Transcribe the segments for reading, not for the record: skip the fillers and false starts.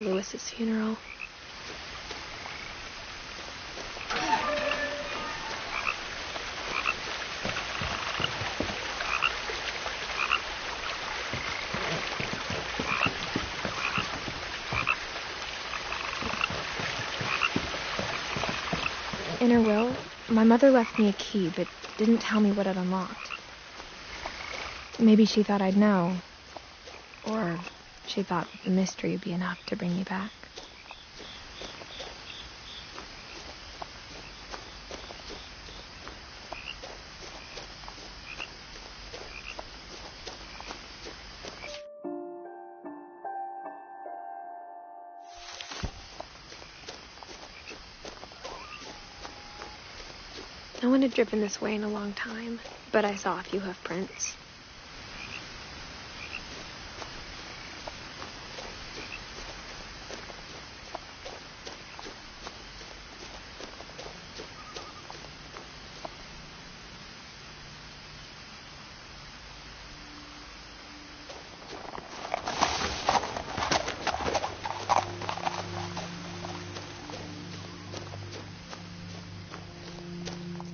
Lewis's funeral. In her will, my mother left me a key, but didn't tell me what it unlocked. Maybe she thought I'd know. Or she thought the mystery would be enough to bring me back. No one had driven this way in a long time, but I saw a few hoof prints.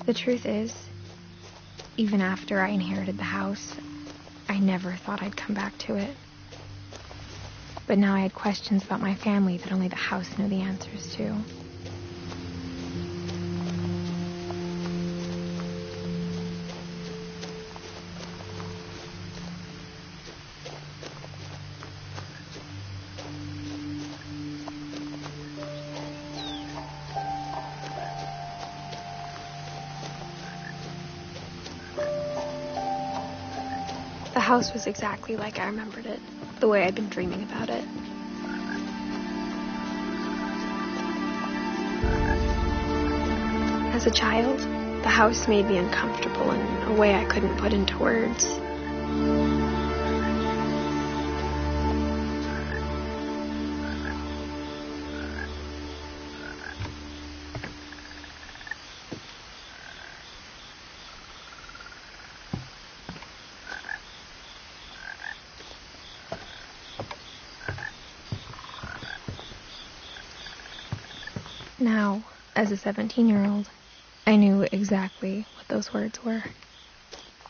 The truth is, even after I inherited the house, I never thought I'd come back to it. But now I had questions about my family that only the house knew the answers to. The house was exactly like I remembered it, the way I'd been dreaming about it. As a child, the house made me uncomfortable in a way I couldn't put into words. Now, as a 17-year-old, I knew exactly what those words were.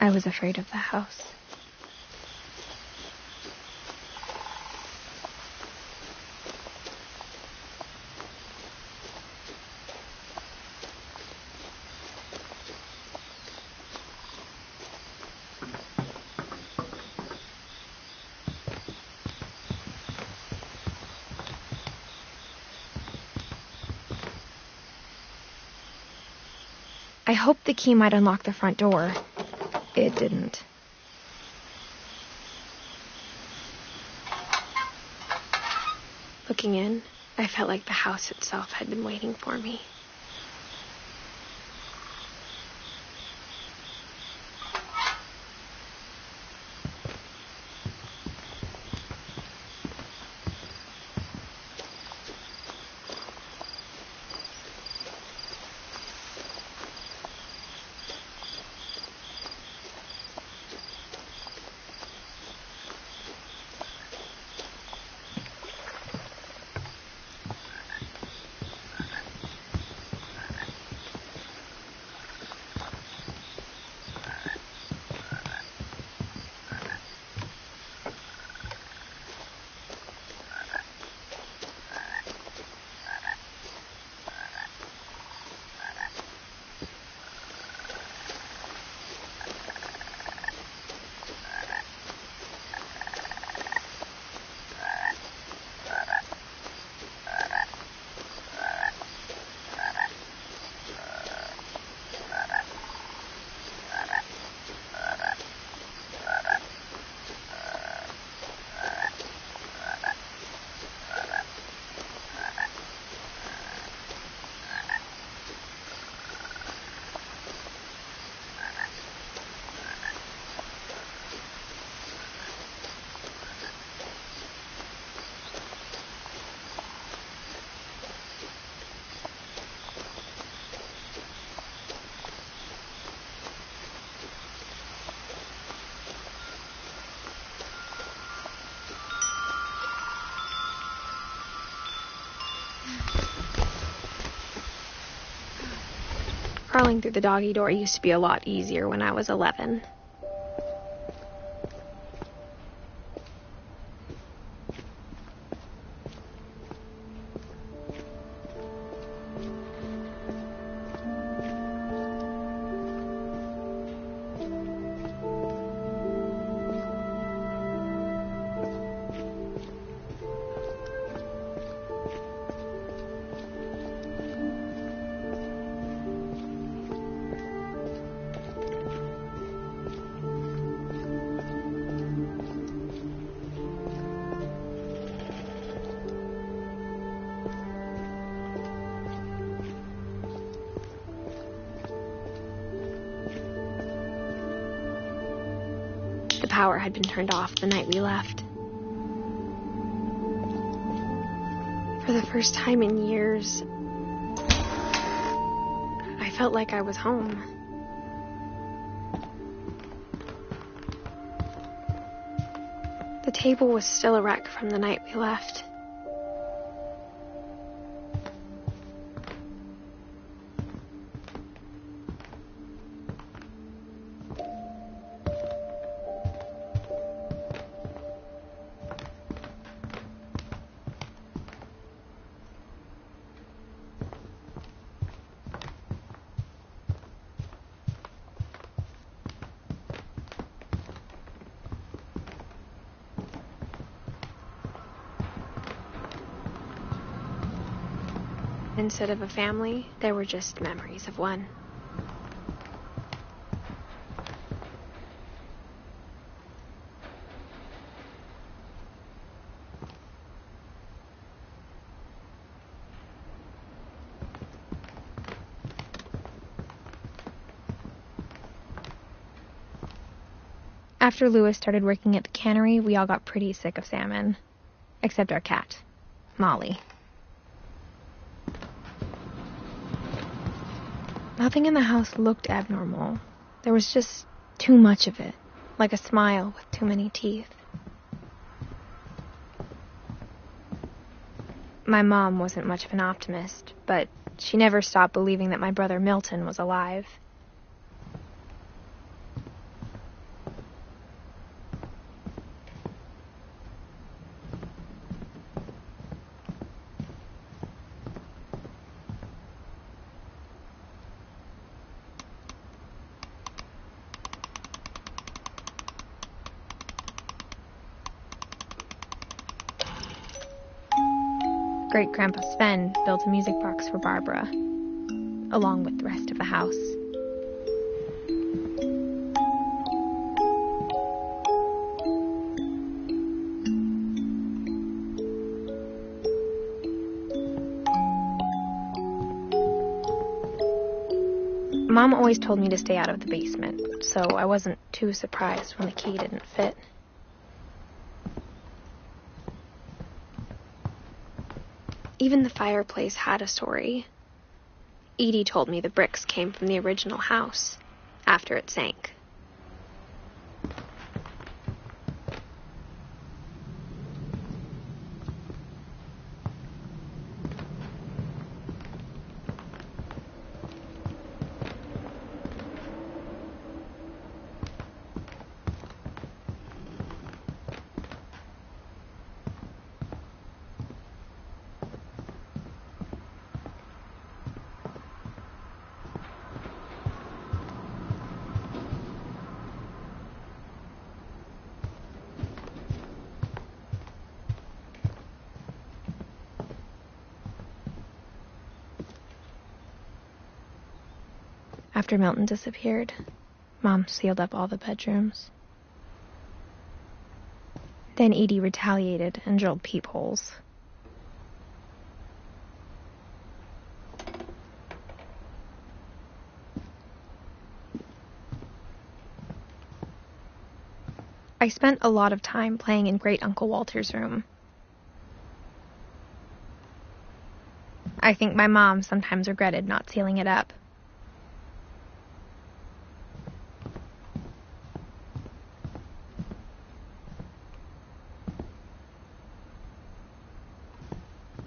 I was afraid of the house. I hoped the key might unlock the front door. It didn't. Looking in, I felt like the house itself had been waiting for me. Crawling through the doggy door used to be a lot easier when I was 11. The power had been turned off the night we left. For the first time in years, I felt like I was home. The table was still a wreck from the night we left. Instead of a family, there were just memories of one. After Lewis started working at the cannery, we all got pretty sick of salmon. Except our cat, Molly. Nothing in the house looked abnormal. There was just too much of it, like a smile with too many teeth. My mom wasn't much of an optimist, but she never stopped believing that my brother Milton was alive. Great-Grandpa Sven built a music box for Barbara, along with the rest of the house. Mom always told me to stay out of the basement, so I wasn't too surprised when the key didn't fit. Even the fireplace had a story. Edie told me the bricks came from the original house, after it sank. After Milton disappeared, Mom sealed up all the bedrooms. Then Edie retaliated and drilled peepholes. I spent a lot of time playing in Great Uncle Walter's room. I think my mom sometimes regretted not sealing it up.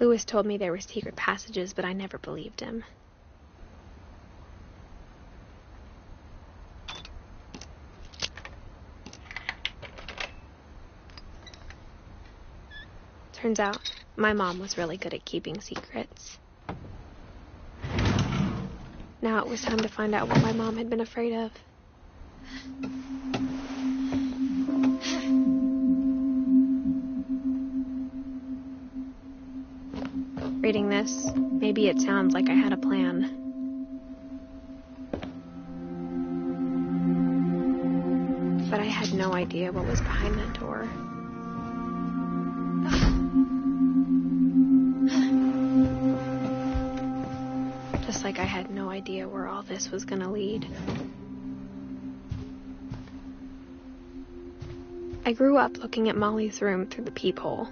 Lewis told me there were secret passages, but I never believed him. Turns out, my mom was really good at keeping secrets. Now it was time to find out what my mom had been afraid of. Reading this, maybe it sounds like I had a plan. But I had no idea what was behind that door. Just like I had no idea where all this was gonna lead. I grew up looking at Molly's room through the peephole.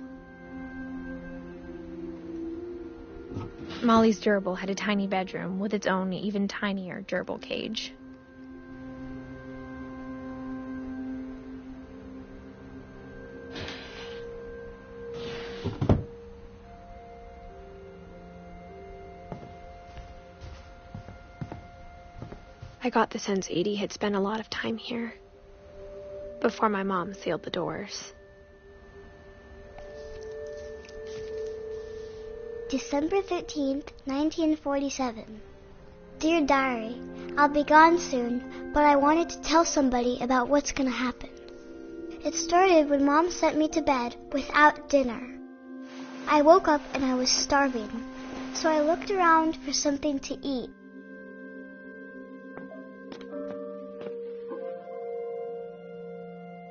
Molly's gerbil had a tiny bedroom with its own even tinier gerbil cage. I got the sense Edie had spent a lot of time here, before my mom sealed the doors. December 13th, 1947. Dear Diary, I'll be gone soon, but I wanted to tell somebody about what's gonna happen. It started when Mom sent me to bed without dinner. I woke up and I was starving, so I looked around for something to eat.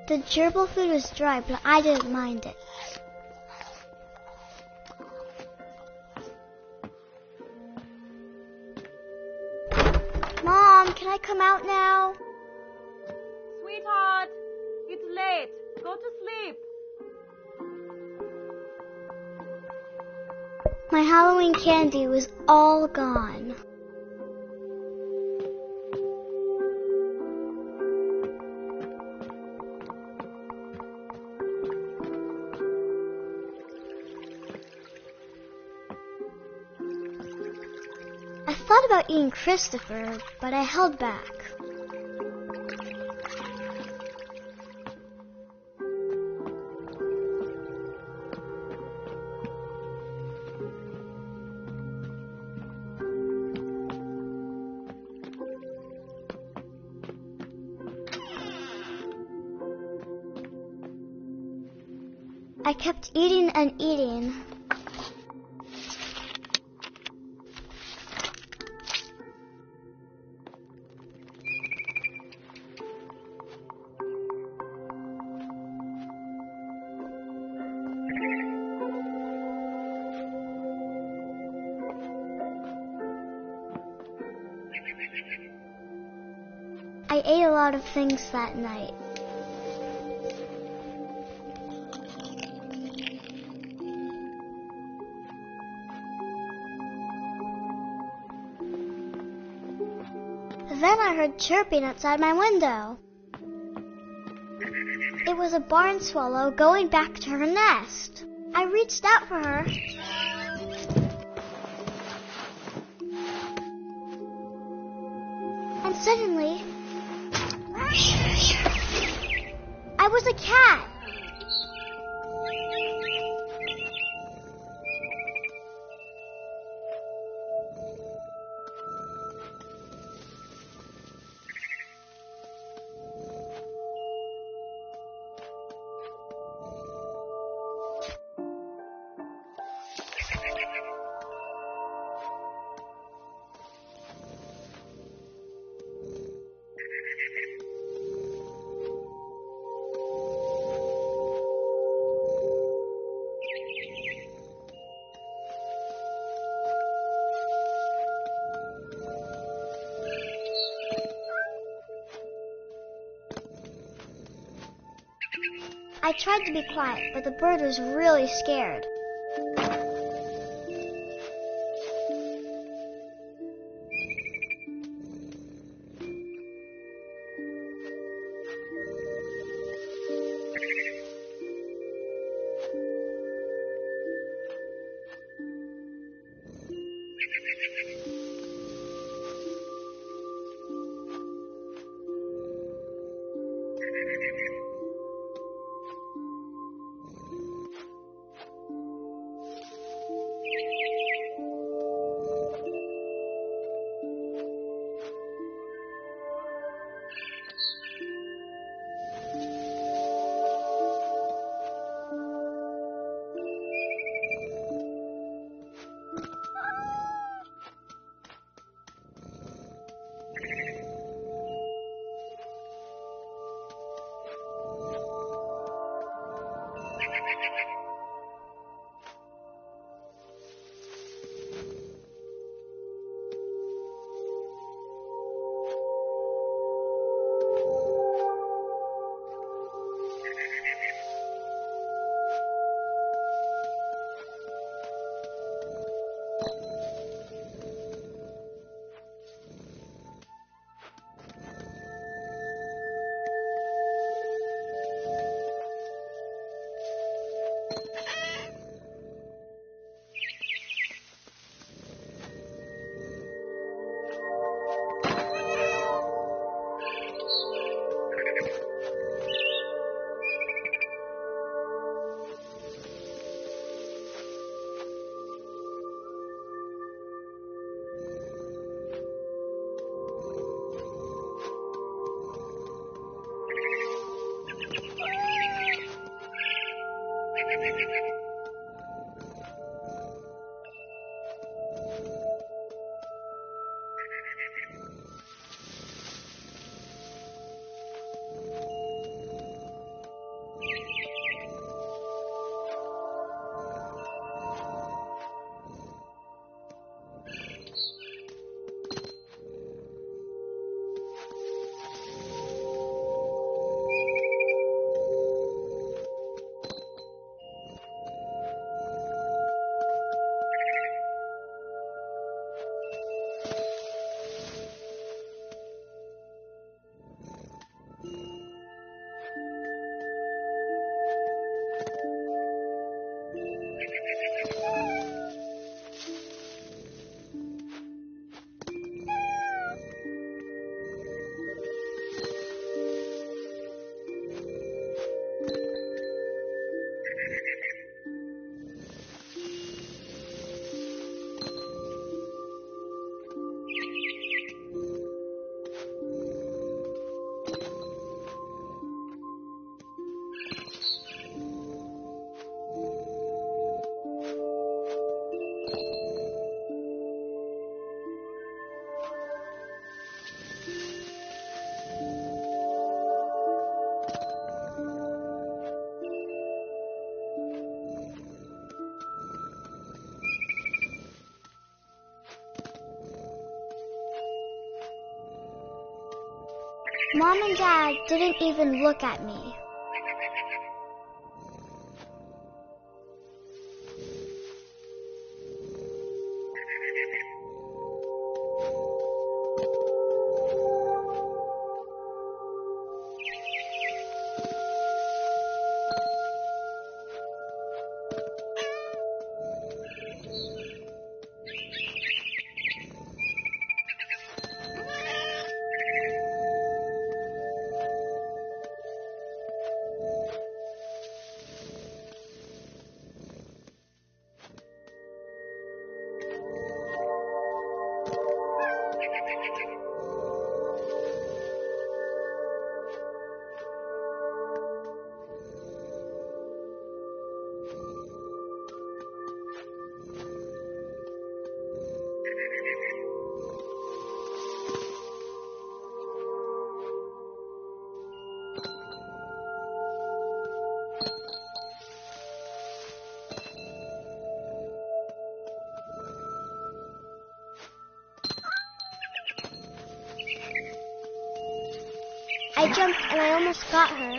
The gerbil food was dry, but I didn't mind it. Mom, can I come out now? Sweetheart, it's late. Go to sleep. My Halloween candy was all gone. I thought about eating Christopher, but I held back. I kept eating and eating. I ate a lot of things that night. Then I heard chirping outside my window. It was a barn swallow going back to her nest. I reached out for her. And suddenly, I was a cat. I tried to be quiet, but the bird was really scared. Mom and Dad didn't even look at me. I jumped and I almost got her.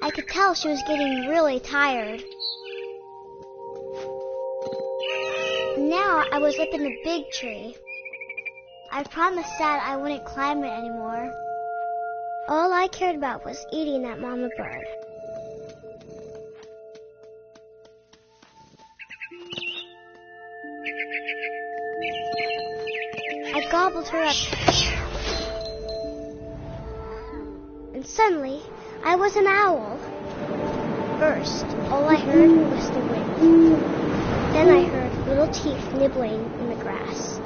I could tell she was getting really tired. Now I was up in the big tree. I promised Dad I wouldn't climb it anymore. All I cared about was eating that mama bird. I gobbled her up. And suddenly, I was an owl. First, all I heard was the wind. Then I heard little teeth nibbling in the grass.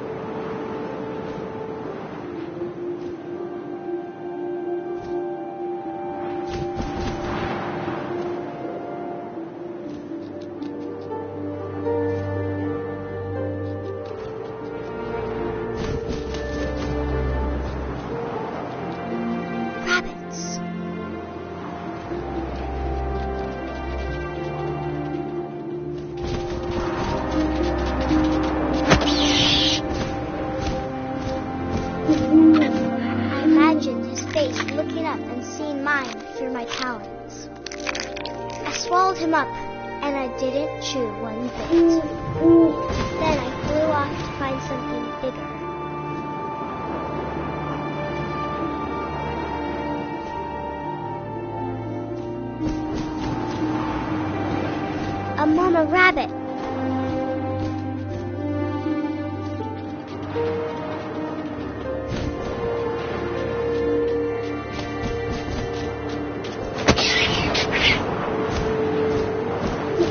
Looking up and seeing mine through my talons. I swallowed him up, and I didn't chew one bit. Then I flew off to find something bigger. A mama rabbit.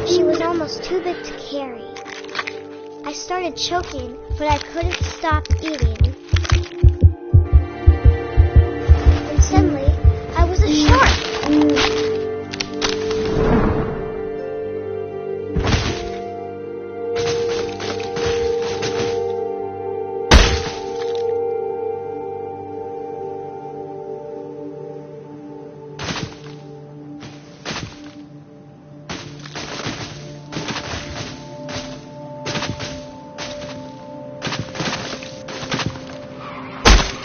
She was almost too big to carry. I started choking, but I couldn't stop eating. And suddenly, I was a shark.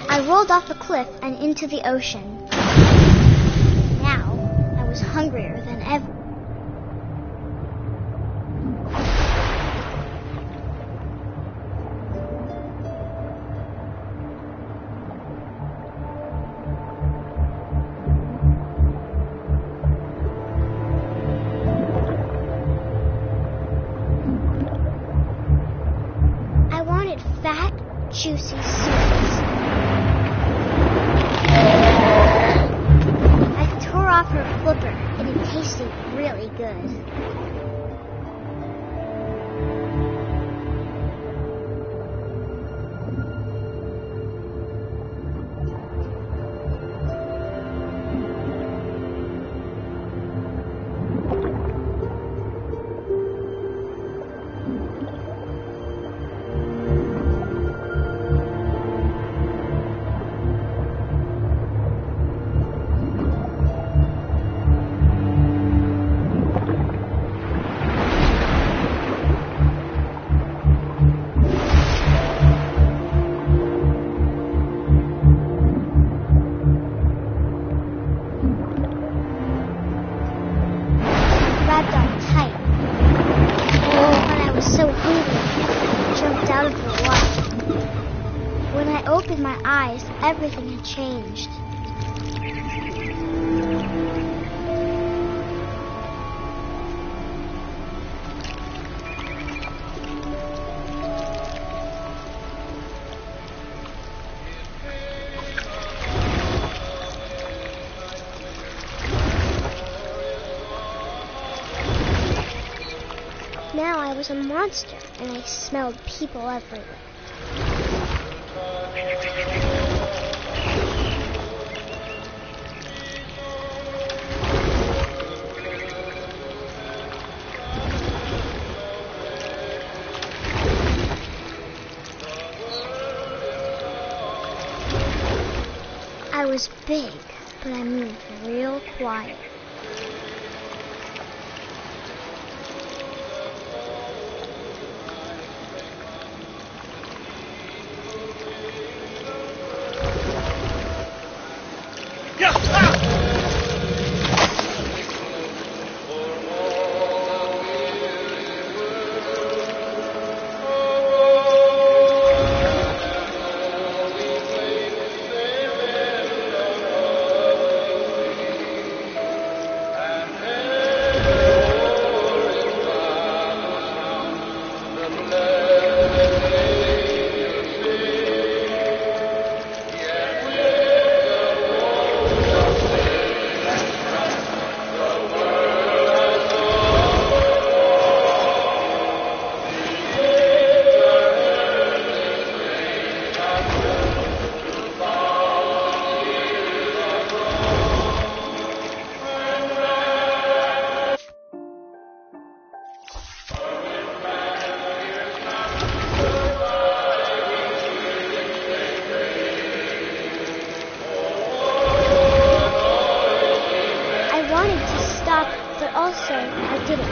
I rolled off a cliff and into the ocean. Now, I was hungrier than ever. I wanted fat, juicy seeds. I tore off her flipper, and it tasted really good. opened my eyes, everything had changed. Now I was a monster, and I smelled people everywhere. I was big, but I moved real quiet. But also, I didn't.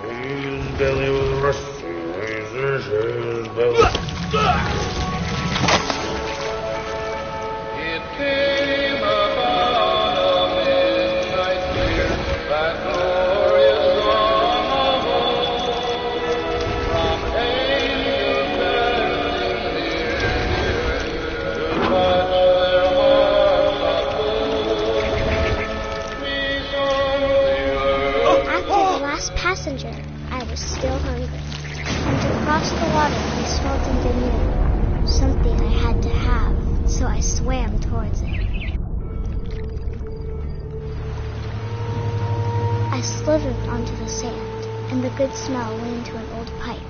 His belly was rusty, his belly. It came upon a midnight clear, that glorious dawn of old, from angels bearing near to touch their hearts of gold. We saw the earth. After the last passenger, I was still hungry. And to cross the water, I smelled something new. Something I had to have, so I swam towards it. I slithered onto the sand, and the good smell went into an old pipe.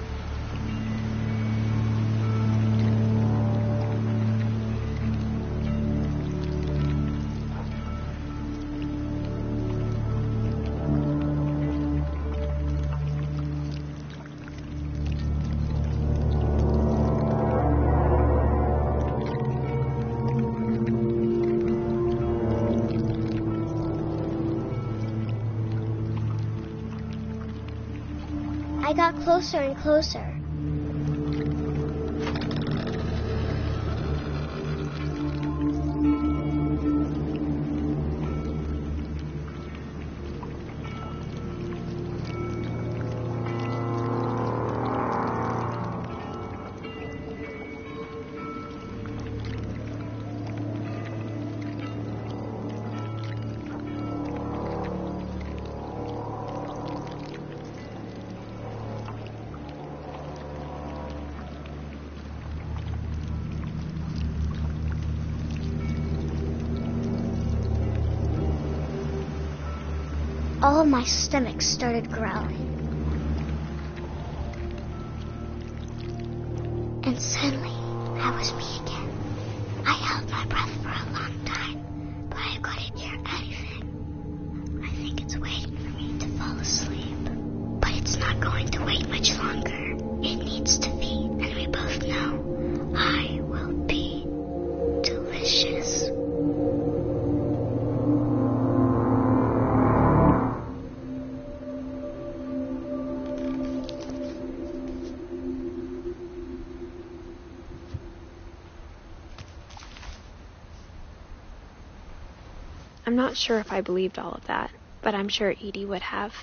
I got closer and closer. All of my stomach started growling. And suddenly, I was me again. I held my breath for a long time, but I couldn't hear anything. I think it's waiting for me to fall asleep. But it's not going to wait much longer. It needs to be, and we both know I will be delicious. I'm not sure if I believed all of that, but I'm sure Edie would have.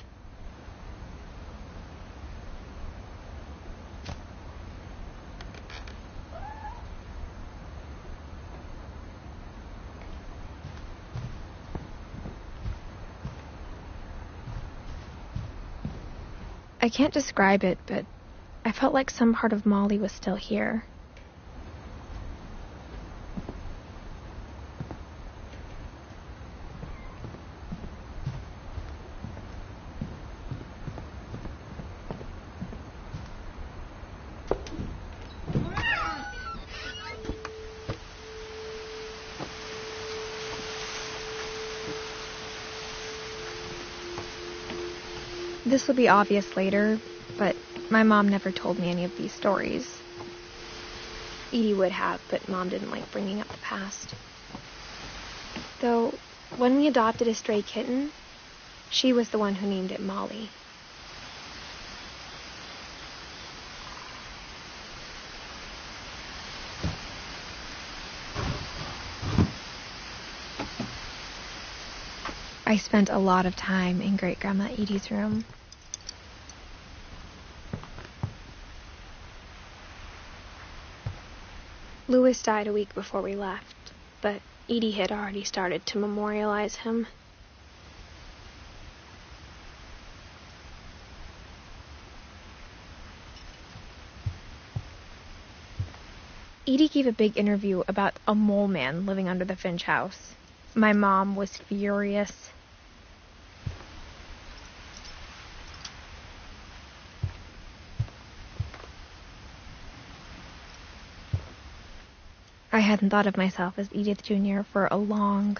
I can't describe it, but I felt like some part of Molly was still here. This will be obvious later, but my mom never told me any of these stories. Edie would have, but Mom didn't like bringing up the past. Though, when we adopted a stray kitten, she was the one who named it Molly. I spent a lot of time in Great-Grandma Edie's room. Louis died a week before we left, but Edie had already started to memorialize him. Edie gave a big interview about a mole man living under the Finch house. My mom was furious. I hadn't thought of myself as Edith Jr. for a long,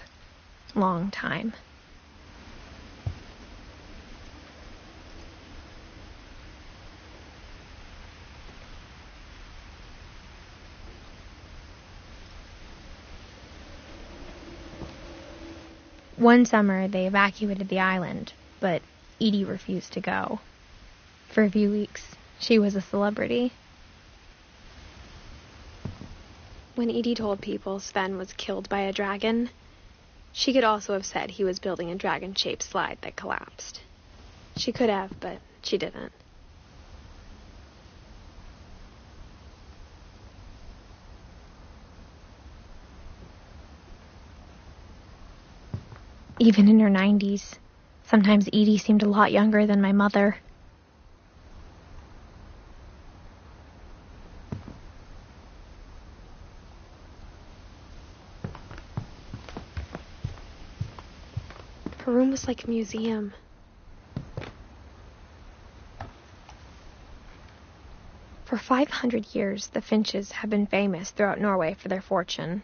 long time. One summer, they evacuated the island, but Edie refused to go. For a few weeks, she was a celebrity. When Edie told people Sven was killed by a dragon, she could also have said he was building a dragon-shaped slide that collapsed. She could have, but she didn't. Even in her 90s, sometimes Edie seemed a lot younger than my mother. Her room was like a museum. For 500 years, the Finches have been famous throughout Norway for their fortune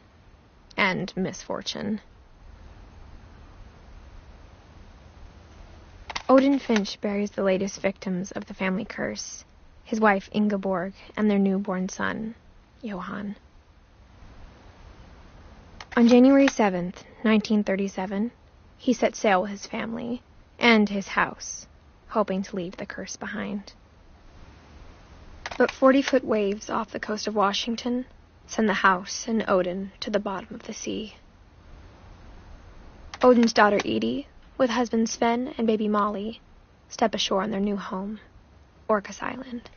and misfortune. Odin Finch buries the latest victims of the family curse, his wife Ingeborg and their newborn son, Johan. On January 7th, 1937, he set sail with his family and his house, hoping to leave the curse behind. But 40-foot waves off the coast of Washington send the house and Odin to the bottom of the sea. Odin's daughter Edie, with husband Sven and baby Molly, step ashore on their new home, Orcas Island.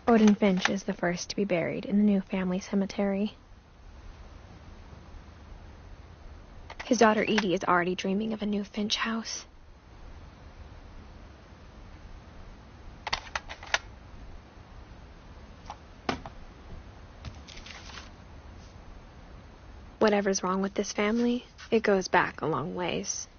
Odin Finch is the first to be buried in the new family cemetery. His daughter Edie is already dreaming of a new Finch house. Whatever's wrong with this family, it goes back a long ways.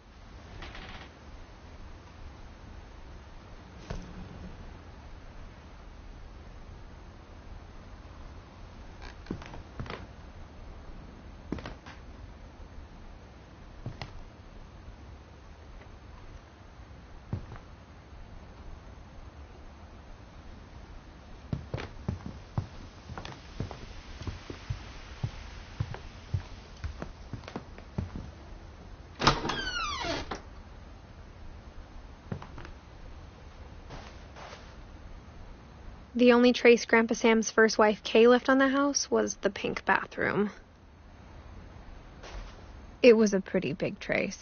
The only trace Grandpa Sam's first wife, Kay, left on the house was the pink bathroom. It was a pretty big trace.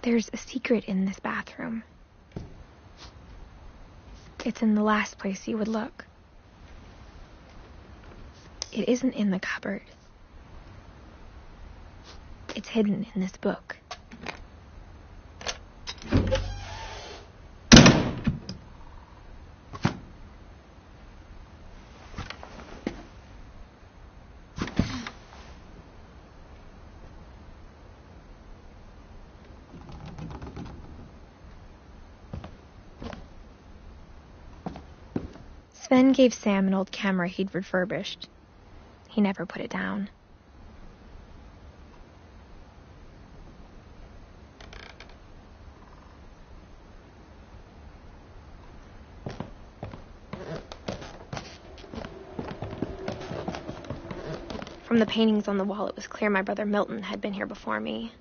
There's a secret in this bathroom. It's in the last place you would look. It isn't in the cupboard. It's hidden in this book. Sven gave Sam an old camera he'd refurbished. He never put it down. From the paintings on the wall, it was clear my brother Milton had been here before me.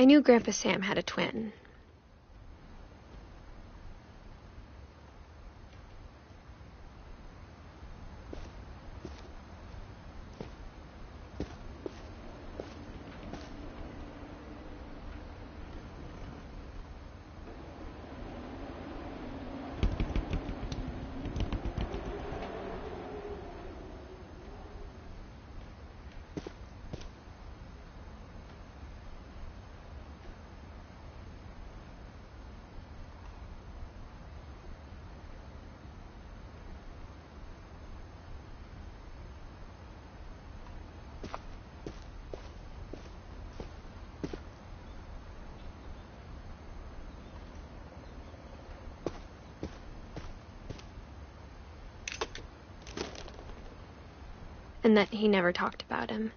I knew Grandpa Sam had a twin. And that he never talked about him.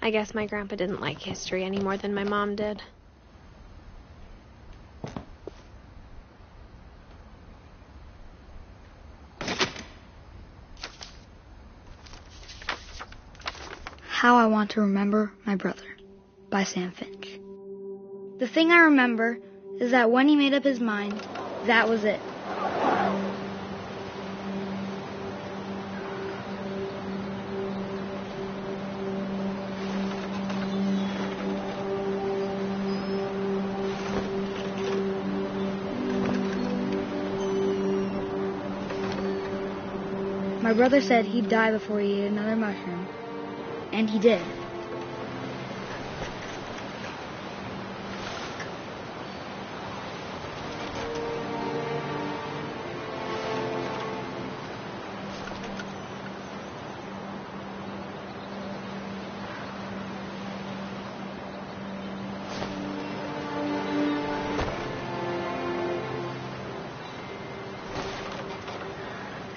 I guess my grandpa didn't like history any more than my mom did. How I Want to Remember My Brother by Sam Finch. The thing I remember is that when he made up his mind, that was it. My brother said he'd die before he ate another mushroom. And he did.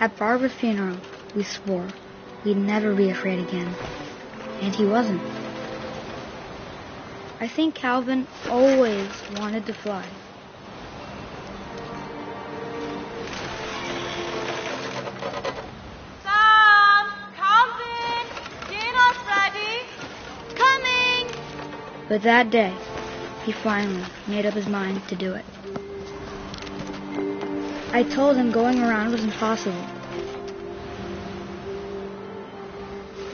At Barbara's funeral, we swore we'd never be afraid again. And he wasn't. I think Calvin always wanted to fly. Sam! Calvin! Dinner's ready! Coming! But that day, he finally made up his mind to do it. I told him going around was impossible.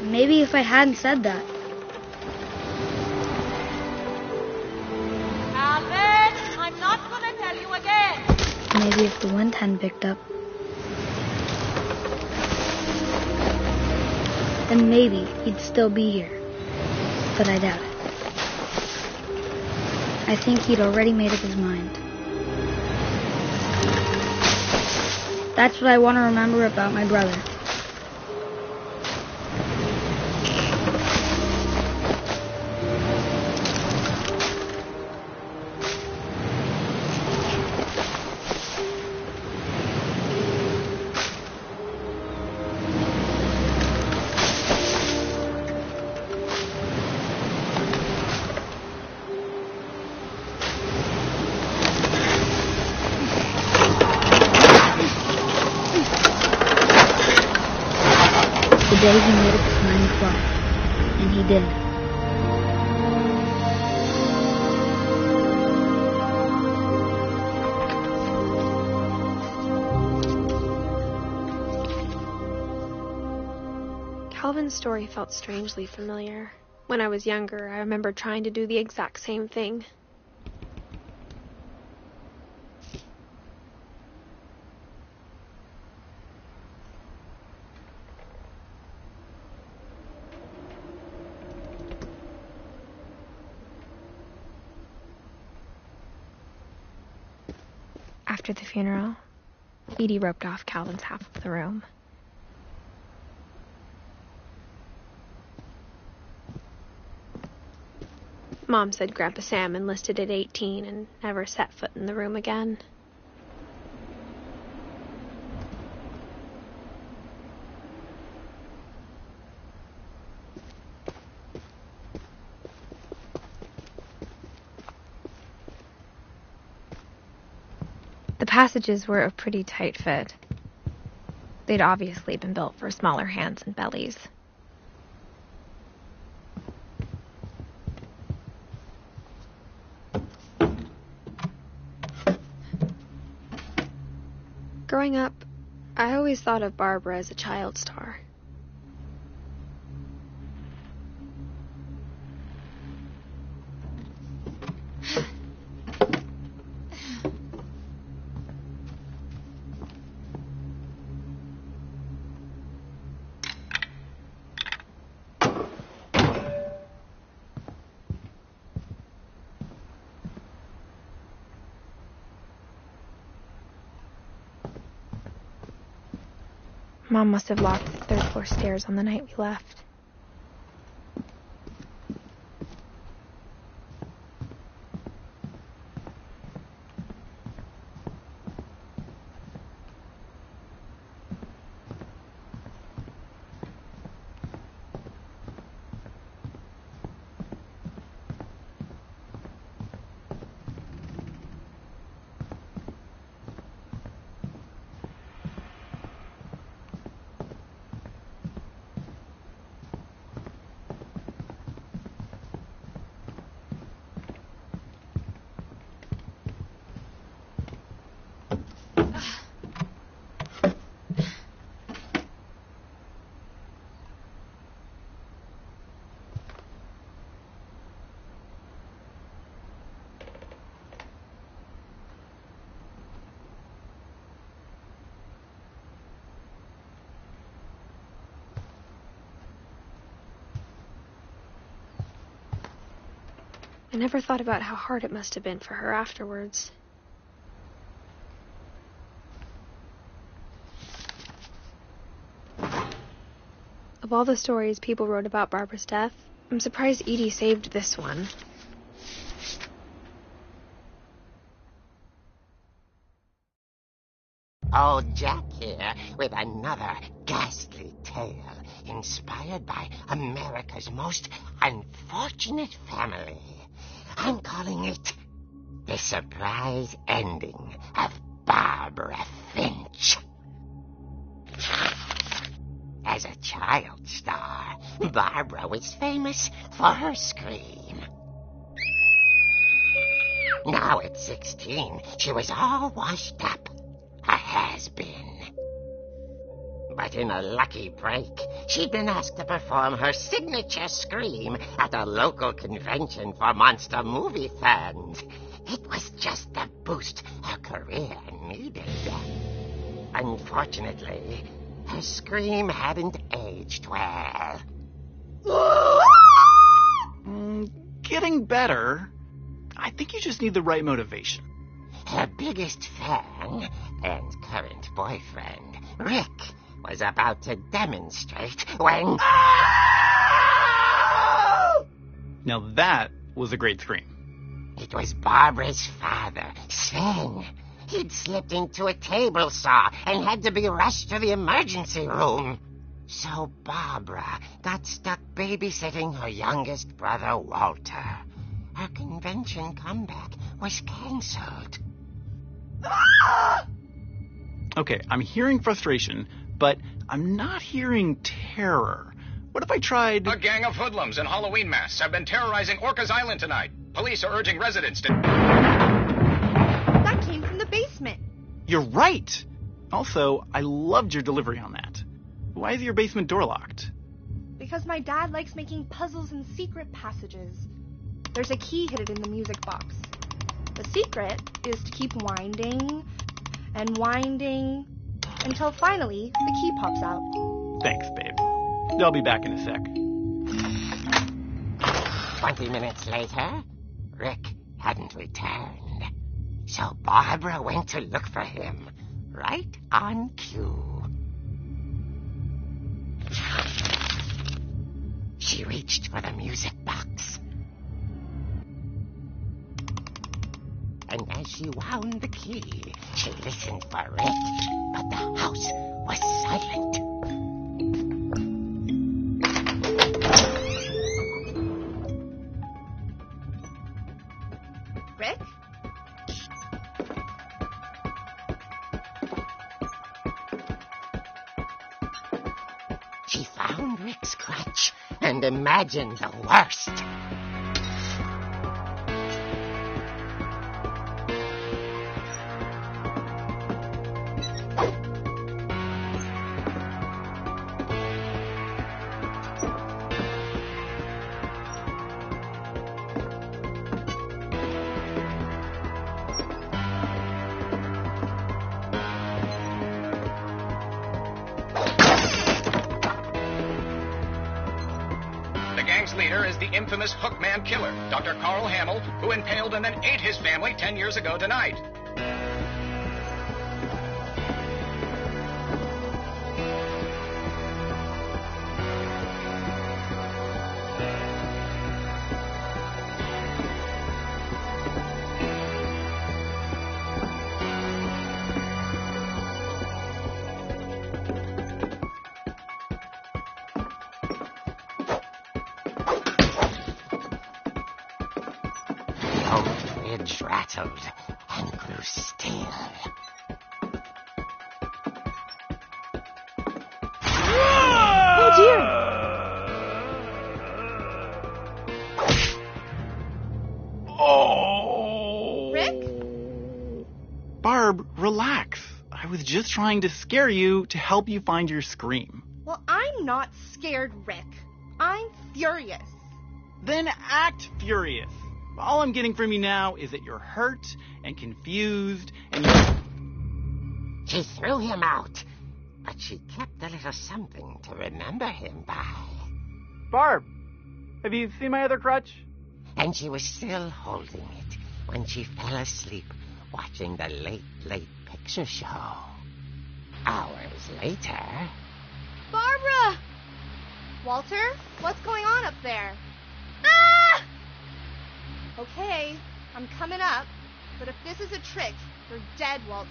Maybe if I hadn't said that. Calvin, I'm not gonna tell you again. Maybe if the wind hadn't picked up. Then maybe he'd still be here. But I doubt it. I think he'd already made up his mind. That's what I want to remember about my brother. The day he made up his mind to fly. And he did. Calvin's story felt strangely familiar. When I was younger, I remember trying to do the exact same thing. After the funeral, Edie roped off Calvin's half of the room. Mom said Grandpa Sam enlisted at 18 and never set foot in the room again. The passages were a pretty tight fit. They'd obviously been built for smaller hands and bellies. Growing up, I always thought of Barbara as a child star. Mom must have locked the third floor stairs on the night we left. I never thought about how hard it must have been for her afterwards. Of all the stories people wrote about Barbara's death, I'm surprised Edie saved this one. Old Jack here with another ghastly tale inspired by America's most unfortunate family. I'm calling it The Surprise Ending of Barbara Finch. As a child star, Barbara was famous for her scream. Now at 16, she was all washed up. A has-been. But in a lucky break, she'd been asked to perform her signature scream at a local convention for monster movie fans. It was just the boost her career needed. Unfortunately, her scream hadn't aged well. Getting better. I think you just need the right motivation. Her biggest fan and current boyfriend, Rick, was about to demonstrate when... Now that was a great scream. It was Barbara's father, Sven. He'd slipped into a table saw and had to be rushed to the emergency room. So Barbara got stuck babysitting her youngest brother, Walter. Her convention comeback was canceled. Okay, I'm hearing frustration, but I'm not hearing terror. What if I tried... A gang of hoodlums in Halloween masks have been terrorizing Orcas Island tonight. Police are urging residents to... That came from the basement. You're right! Also, I loved your delivery on that. Why is your basement door locked? Because my dad likes making puzzles and secret passages. There's a key hidden in the music box. The secret is to keep winding and winding until finally the key pops out. Thanks, babe. I'll be back in a sec. 20 minutes later, Rick hadn't returned. So Barbara went to look for him, right on cue. She reached for the music box. And as she wound the key, she listened for Rick, but the house was silent. Rick? She found Rick's crutch and imagined the worst. Leader is the infamous Hookman killer, Dr. Carl Hamill, who impaled and then ate his family 10 years ago tonight. Rattled and grew still. Oh dear! Oh! Rick? Barb, relax. I was just trying to scare you to help you find your scream. Well, I'm not scared, Rick. I'm furious. Then act furious. All I'm getting from you now is that you're hurt and confused and She threw him out, but she kept a little something to remember him by. Barb, have you seen my other crutch? and she was still holding it when she fell asleep watching the late picture show. Hours later... Barbara! Walter, what's going on up there? Ah! Okay, I'm coming up, but if this is a trick, you're dead, Walter.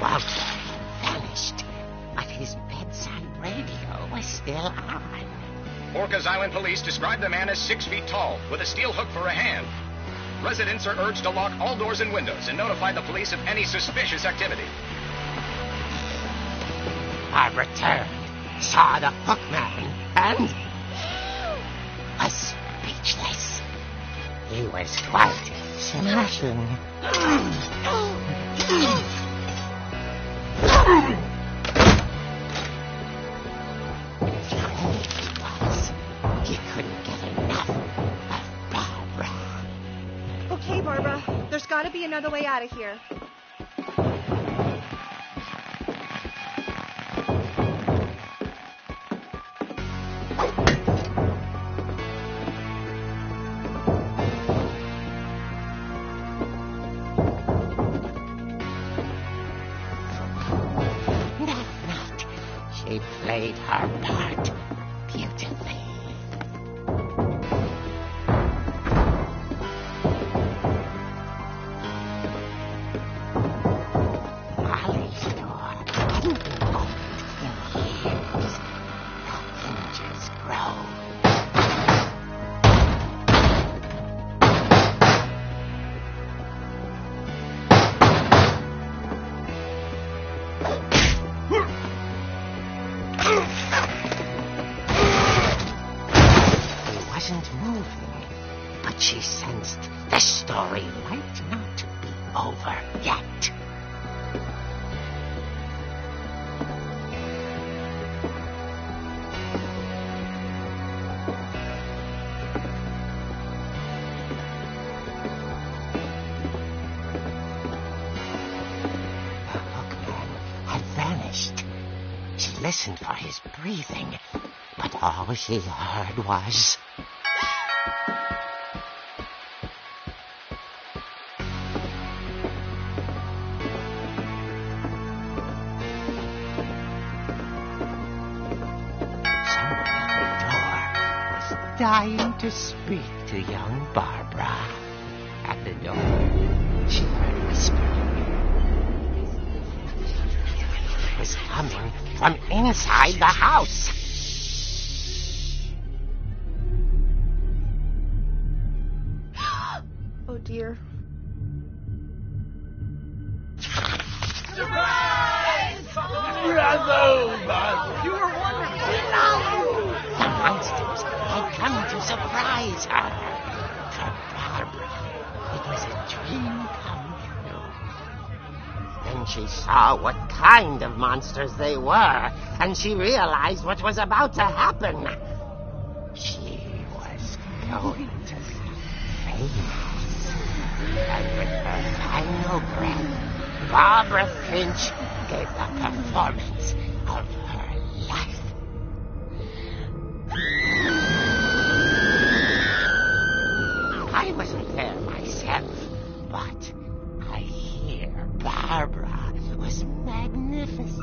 Walter had vanished, but his bedside radio was still on. Orcas Island police describe the man as 6 feet tall, with a steel hook for a hand. Residents are urged to lock all doors and windows and notify the police of any suspicious activity. Barbara turned, saw the hook man, and was speechless. He was quite smashing. He couldn't get enough of Barbara. Okay, Barbara, there's got to be another way out of here. She played her part beautifully. Molly's door hadn't been opened in years. The hinges grow. Moving, but she sensed the story might not be over yet. The hookman had vanished. She listened for his breathing, but all she heard was... dying to speak to young Barbara. At the door, she heard whispering. It was coming from inside the house. Oh, dear. Surprise! Bravo, Barbara! You were wonderful! The monsters had come to surprise her. For Barbara, it was a dream come true. Then she saw what kind of monsters they were, and she realized what was about to happen. She was going to be famous. And with her final breath, Barbara Finch gave the performance of her life. I wasn't there myself, but I hear Barbara was magnificent.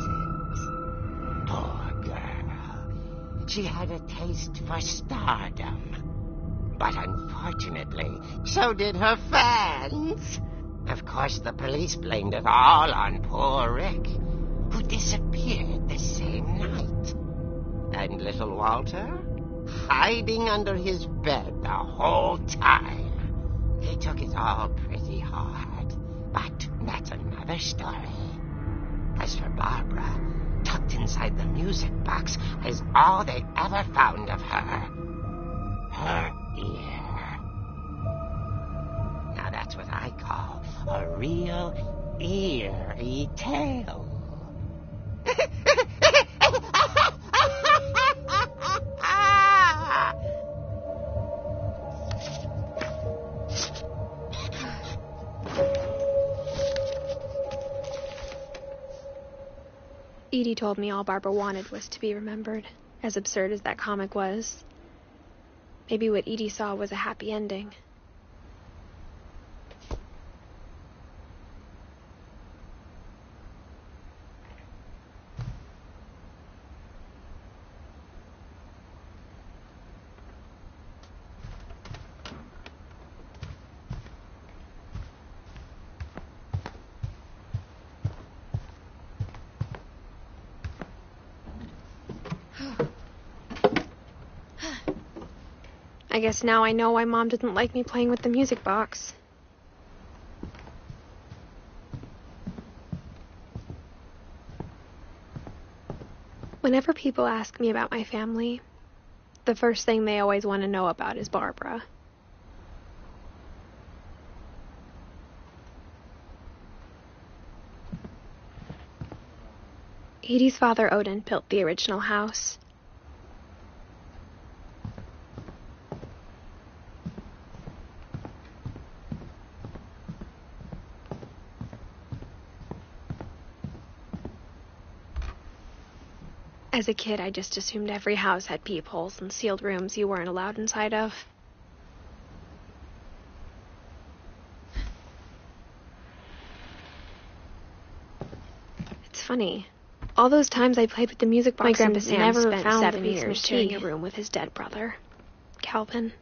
Poor girl. She had a taste for stardom. But unfortunately, so did her fans. Of course, the police blamed it all on poor Rick, who disappeared the same night. And little Walter, hiding under his bed the whole time. He took it all pretty hard, but that's another story. As for Barbara, tucked inside the music box is all they ever found of her. Her ear. Now that's what I call a real eerie tale. Edie told me all Barbara wanted was to be remembered, as absurd as that comic was. Maybe what Edie saw was a happy ending. I guess now I know why Mom didn't like me playing with the music box. Whenever people ask me about my family, the first thing they always want to know about is Barbara. Edie's father, Odin, built the original house. As a kid, I just assumed every house had peepholes and sealed rooms you weren't allowed inside of. It's funny. All those times I played with the music box, my Grandpa Sam never spent 7 years sharing a room with his dead brother, Calvin.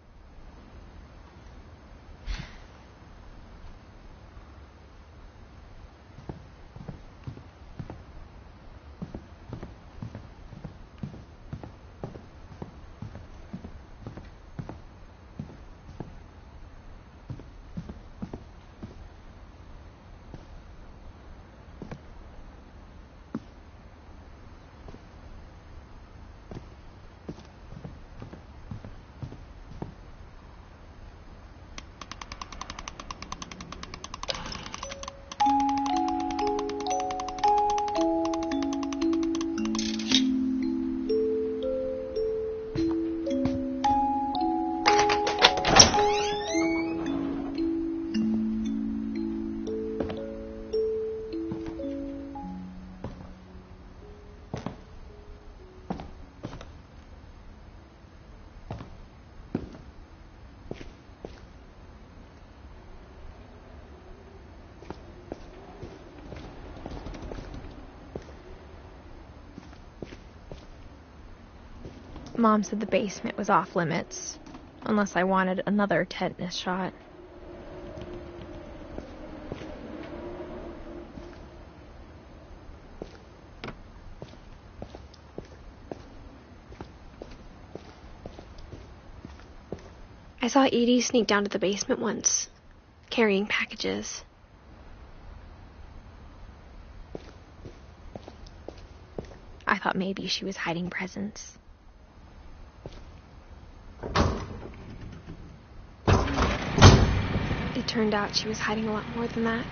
Mom said the basement was off limits, unless I wanted another tetanus shot. I saw Edie sneak down to the basement once, carrying packages. I thought maybe she was hiding presents. It turned out she was hiding a lot more than that.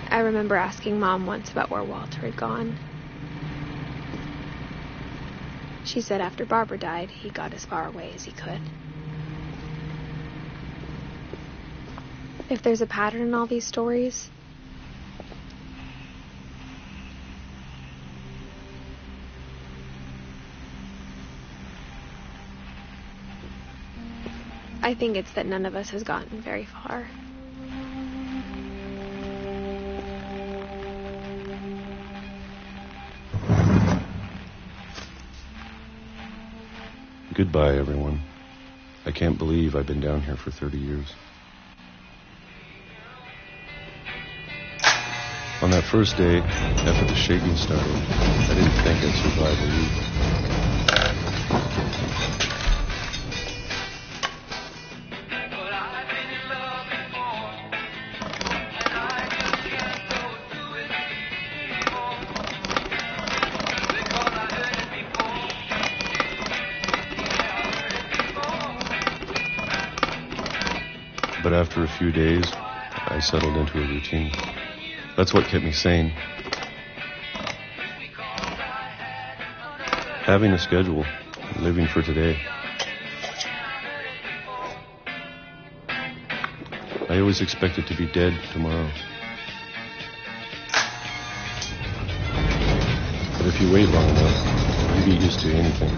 I remember asking Mom once about where Walter had gone. She said after Barbara died, he got as far away as he could. If there's a pattern in all these stories, I think it's that none of us has gotten very far. Goodbye, everyone. I can't believe I've been down here for 30 years. On that first day, after the shaking started, I didn't think I'd survive a week. But after a few days, I settled into a routine. That's what kept me sane. Having a schedule, living for today. I always expected to be dead tomorrow. But if you wait long enough, you get used to anything.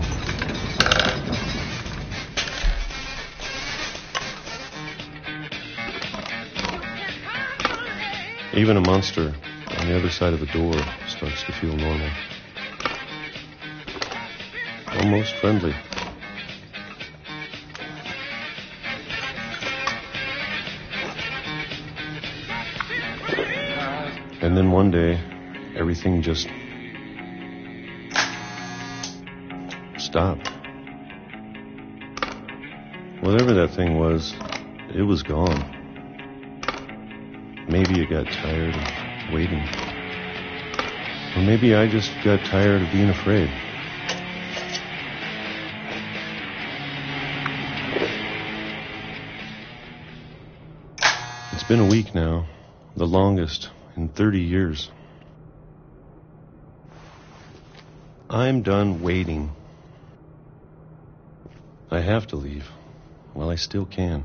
Even a monster on the other side of the door starts to feel normal. Almost friendly. And then one day, everything just stopped. Whatever that thing was, it was gone. Maybe it got tired of waiting. Or maybe I just got tired of being afraid. It's been a week now, the longest in 30 years. I'm done waiting. I have to leave while I still can.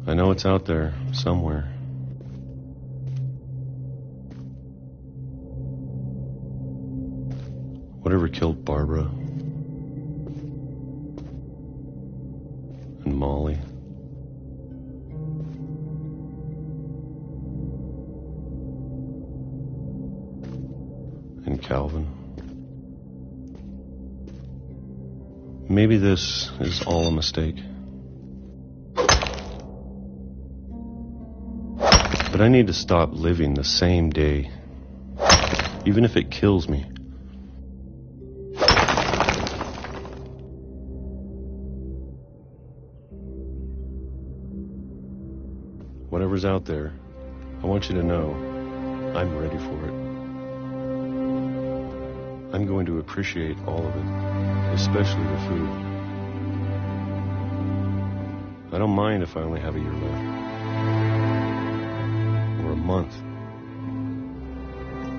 I know it's out there, somewhere. Whatever killed Barbara and Molly. And Calvin. Maybe this is all a mistake. But I need to stop living the same day, even if it kills me. Whatever's out there, I want you to know I'm ready for it. I'm going to appreciate all of it, especially the food. I don't mind if I only have a year left. Or a month,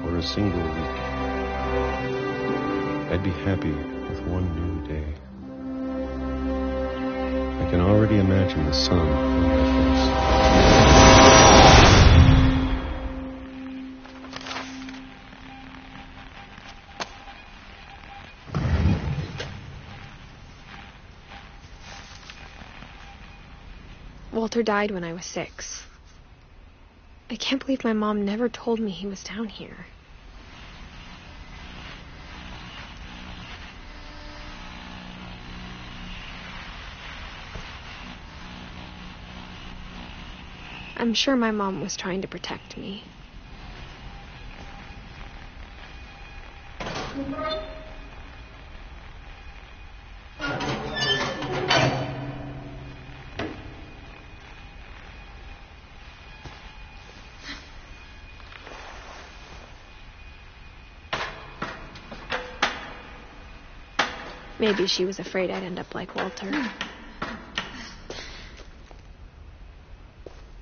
or a single week. I'd be happy with one new day. I can already imagine the sun on my face. Walter died when I was 6. I can't believe my mom never told me he was down here. I'm sure my mom was trying to protect me. Maybe she was afraid I'd end up like Walter.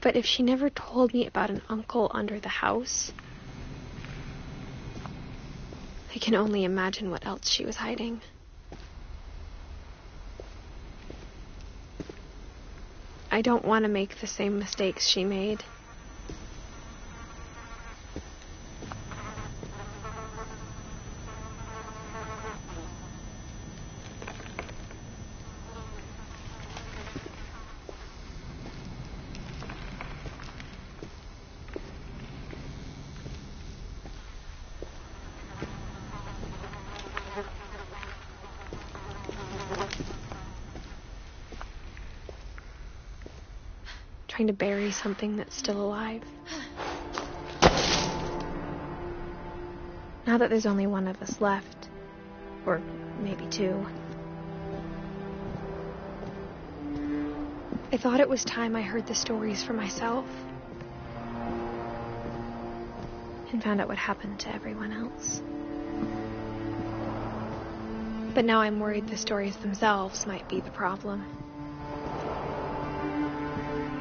But if she never told me about an uncle under the house, I can only imagine what else she was hiding. I don't want to make the same mistakes she made. Trying to bury something that's still alive. Now that there's only one of us left, or maybe two, I thought it was time I heard the stories for myself and found out what happened to everyone else. But now I'm worried the stories themselves might be the problem.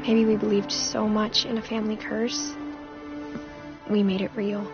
Maybe we believed so much in a family curse, we made it real.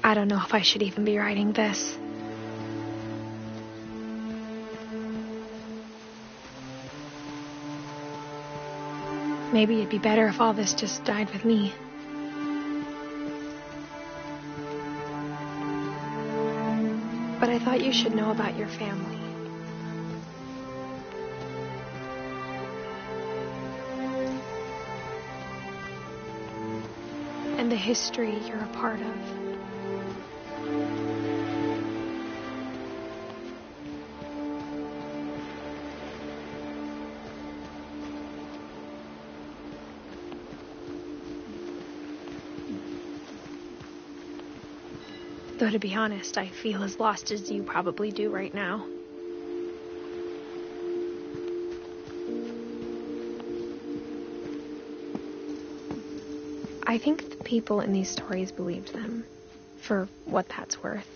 I don't know if I should even be writing this. Maybe it'd be better if all this just died with me. But I thought you should know about your family. And the history you're a part of. Though to be honest, I feel as lost as you probably do right now. I think the people in these stories believed them, for what that's worth.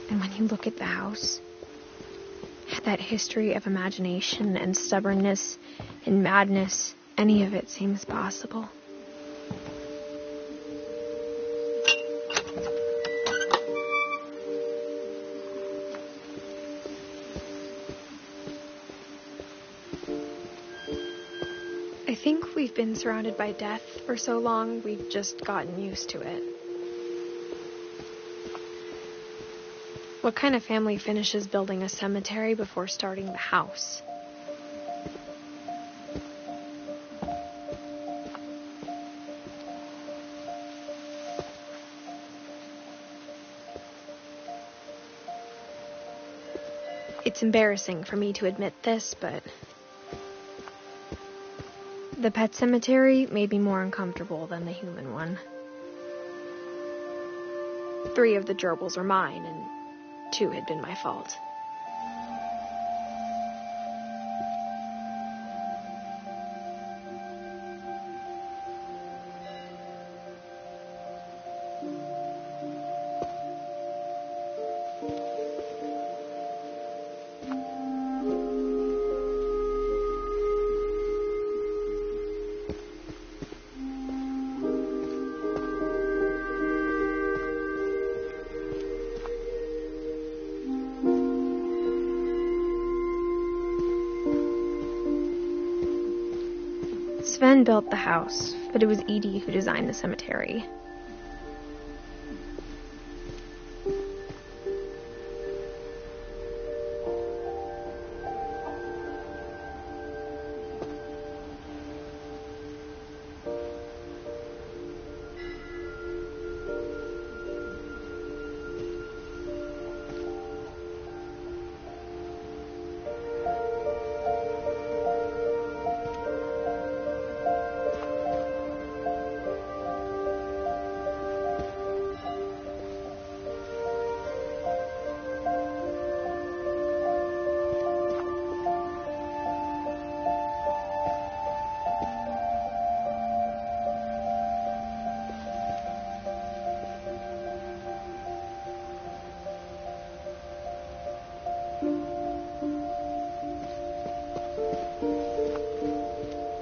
And when you look at the house, that history of imagination and stubbornness and madness, any of it seems possible. I think we've been surrounded by death for so long, we've just gotten used to it. What kind of family finishes building a cemetery before starting the house? It's embarrassing for me to admit this, but the pet cemetery made me more uncomfortable than the human one. 3 of the gerbils were mine, and 2 had been my fault. Sven built the house, but it was Edie who designed the cemetery.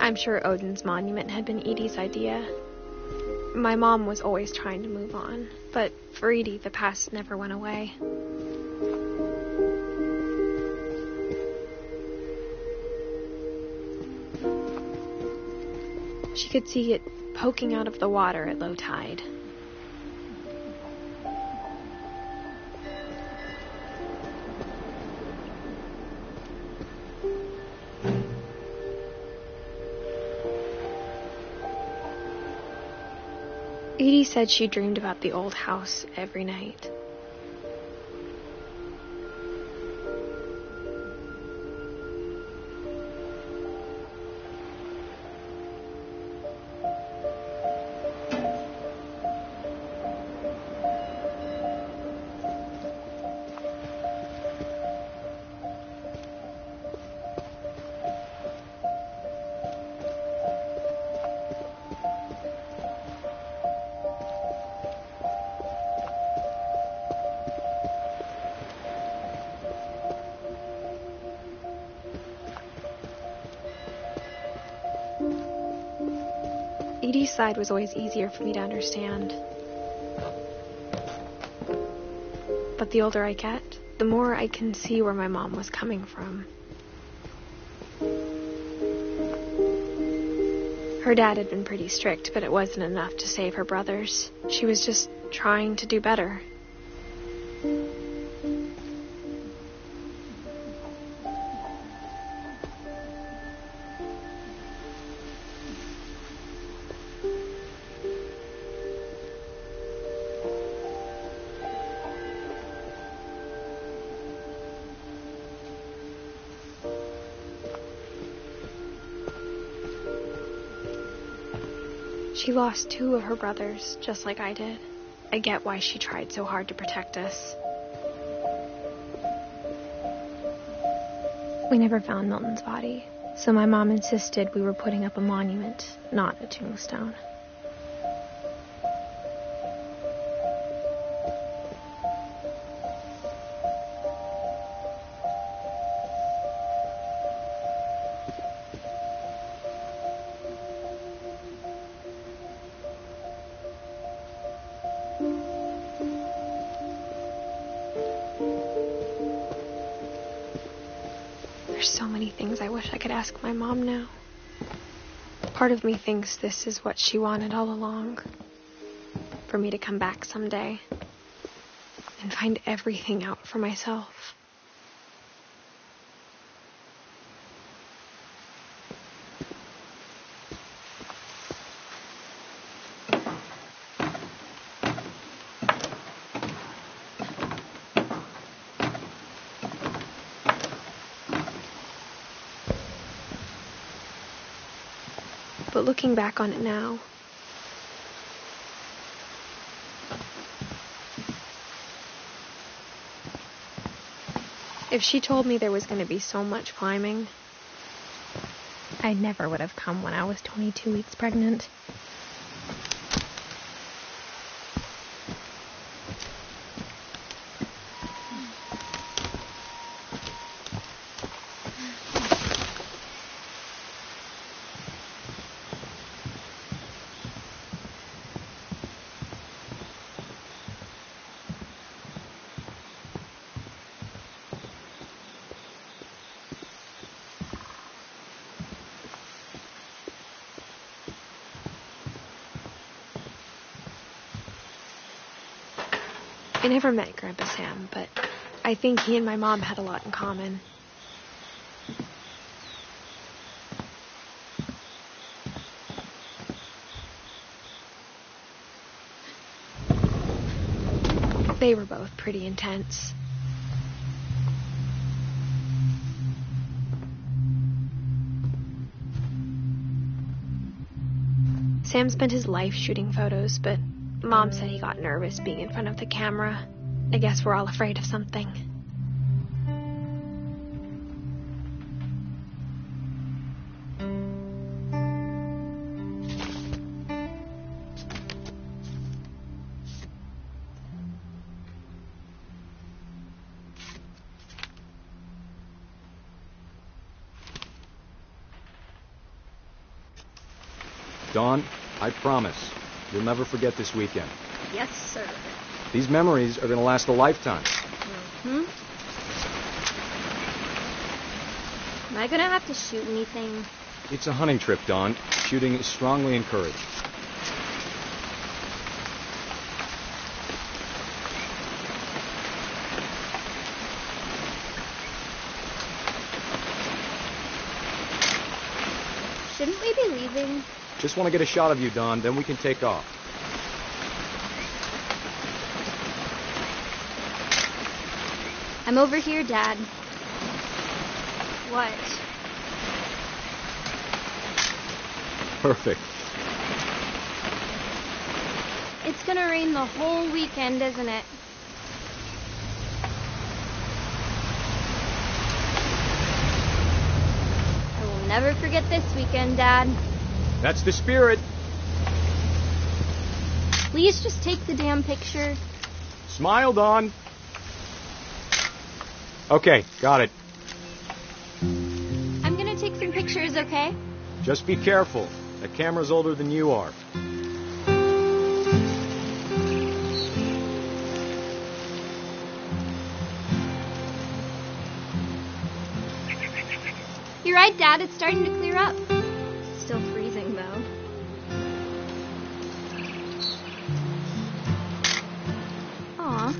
I'm sure Odin's monument had been Edie's idea. My mom was always trying to move on, but for Edie, the past never went away. She could see it poking out of the water at low tide. Edie said she dreamed about the old house every night. Edie's side was always easier for me to understand. But the older I get, the more I can see where my mom was coming from. Her dad had been pretty strict, but it wasn't enough to save her brothers. She was just trying to do better. She lost 2 of her brothers, just like I did. I get why she tried so hard to protect us. We never found Milton's body, so my mom insisted we were putting up a monument, not a tombstone. There's so many things I wish I could ask my mom now. Part of me thinks this is what she wanted all along. For me to come back someday and find everything out for myself. But looking back on it now, if she told me there was going to be so much climbing, I never would have come when I was 22 weeks pregnant. I never met Grandpa Sam, but I think he and my mom had a lot in common. They were both pretty intense. Sam spent his life shooting photos, but Mom said he got nervous being in front of the camera. I guess we're all afraid of something. Dawn, I promise, you'll never forget this weekend. Yes, sir. These memories are going to last a lifetime. Am I going to have to shoot anything? It's a hunting trip, Dawn. Shooting is strongly encouraged. Shouldn't we be leaving? Just want to get a shot of you, Dawn, then we can take off. I'm over here, Dad. What? Perfect. It's gonna rain the whole weekend, isn't it? I will never forget this weekend, Dad. That's the spirit. Please just take the damn picture. Smile, Dawn. Okay, got it. I'm gonna take some pictures, okay? Just be careful. That camera's older than you are. You're right, Dad. It's starting to clear up. Still freezing, though. Aw.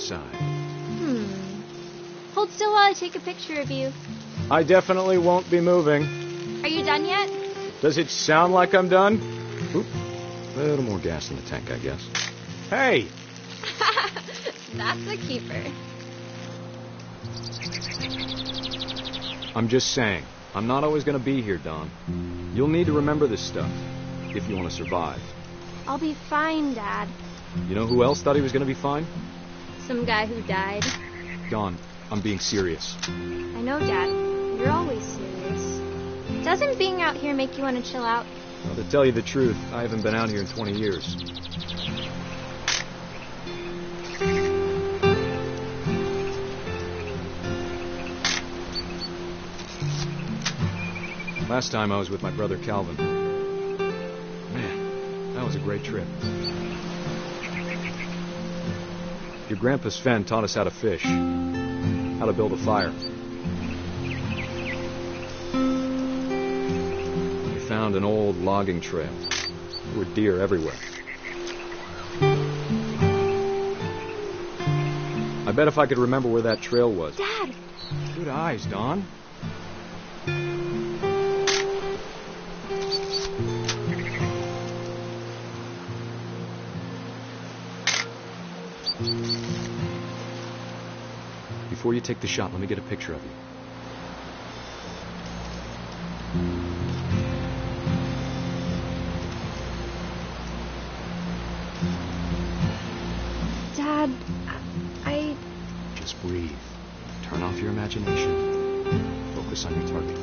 side. Hold still while I take a picture of you. I definitely won't be moving. Are you done yet? Does it sound like I'm done? Oop. A little more gas in the tank, I guess. Hey! That's a keeper. I'm just saying, I'm not always going to be here, Dawn. You'll need to remember this stuff, if you want to survive. I'll be fine, Dad. You know who else thought he was going to be fine? Some guy who died. Dawn, I'm being serious. I know, Dad. You're always serious. Doesn't being out here make you want to chill out? Well, to tell you the truth, I haven't been out here in 20 years. Last time I was with my brother Calvin. Man, that was a great trip. Your grandpa Sven taught us how to fish, how to build a fire. We found an old logging trail. There were deer everywhere. I bet if I could remember where that trail was. Dad! Good eyes, Dawn. Before you take the shot, let me get a picture of you. Dad, I... Just breathe. Turn off your imagination. Focus on your target.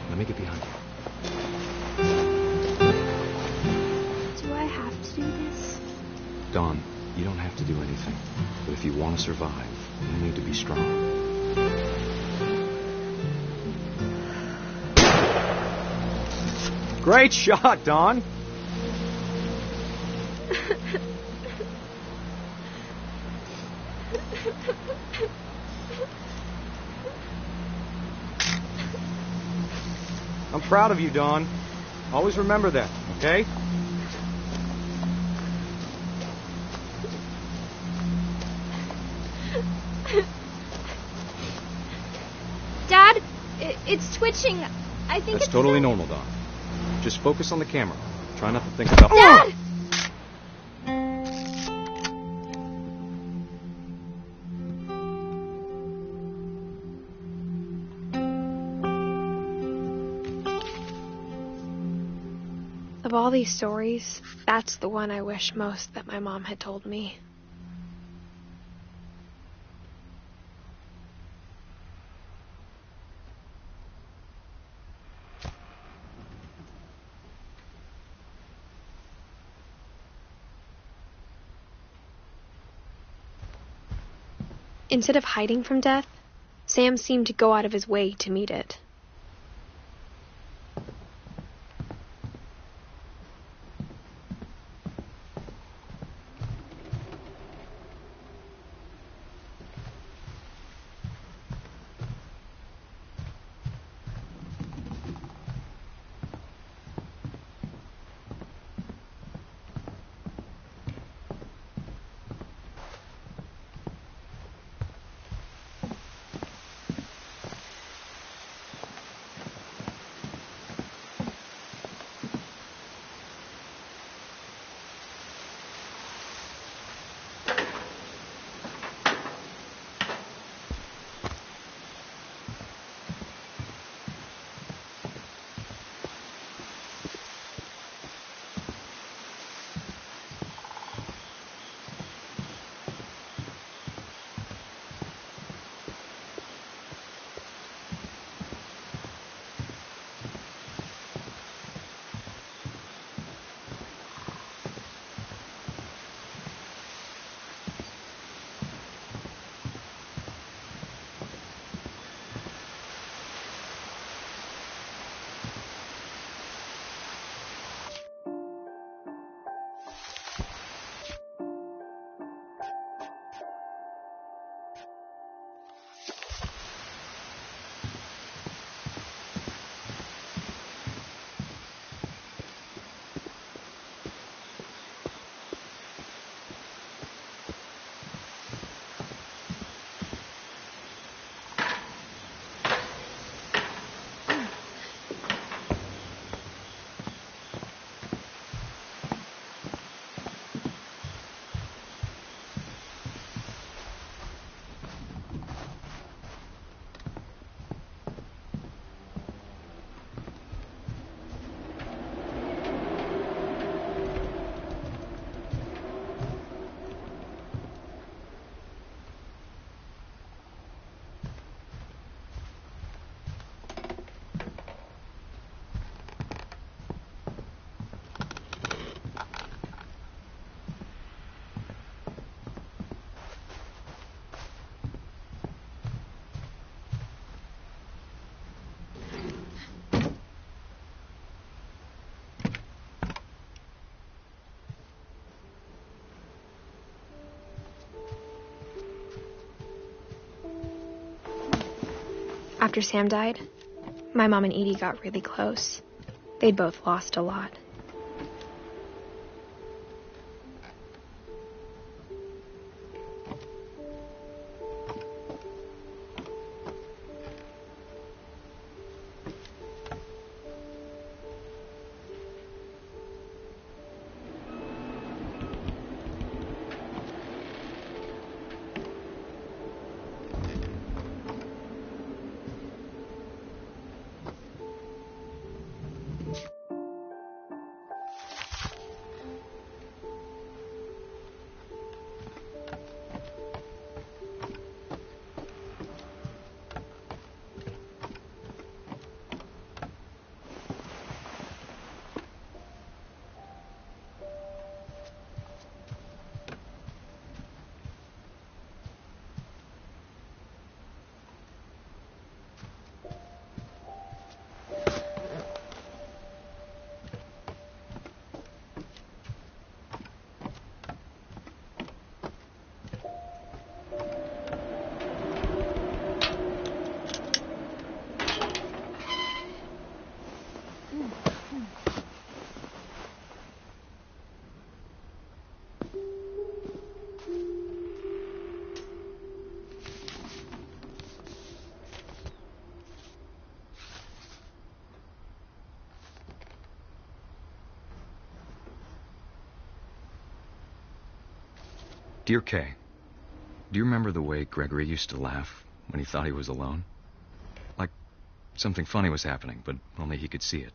Let me get behind you. Do I have to do this? Dawn, you don't have to do anything. But if you want to survive, you need to be strong. Great shot, Dawn! I'm proud of you, Dawn. Always remember that, okay? Dad, it's twitching. I think That's it's totally normal, Dawn. Just focus on the camera. Try not to think about... Dad! Of all these stories, that's the one I wish most that my mom had told me. Instead of hiding from death, Sam seemed to go out of his way to meet it. After Sam died, my mom and Edie got really close. They'd both lost a lot. Dear Kay, do you remember the way Gregory used to laugh when he thought he was alone? Like something funny was happening, but only he could see it.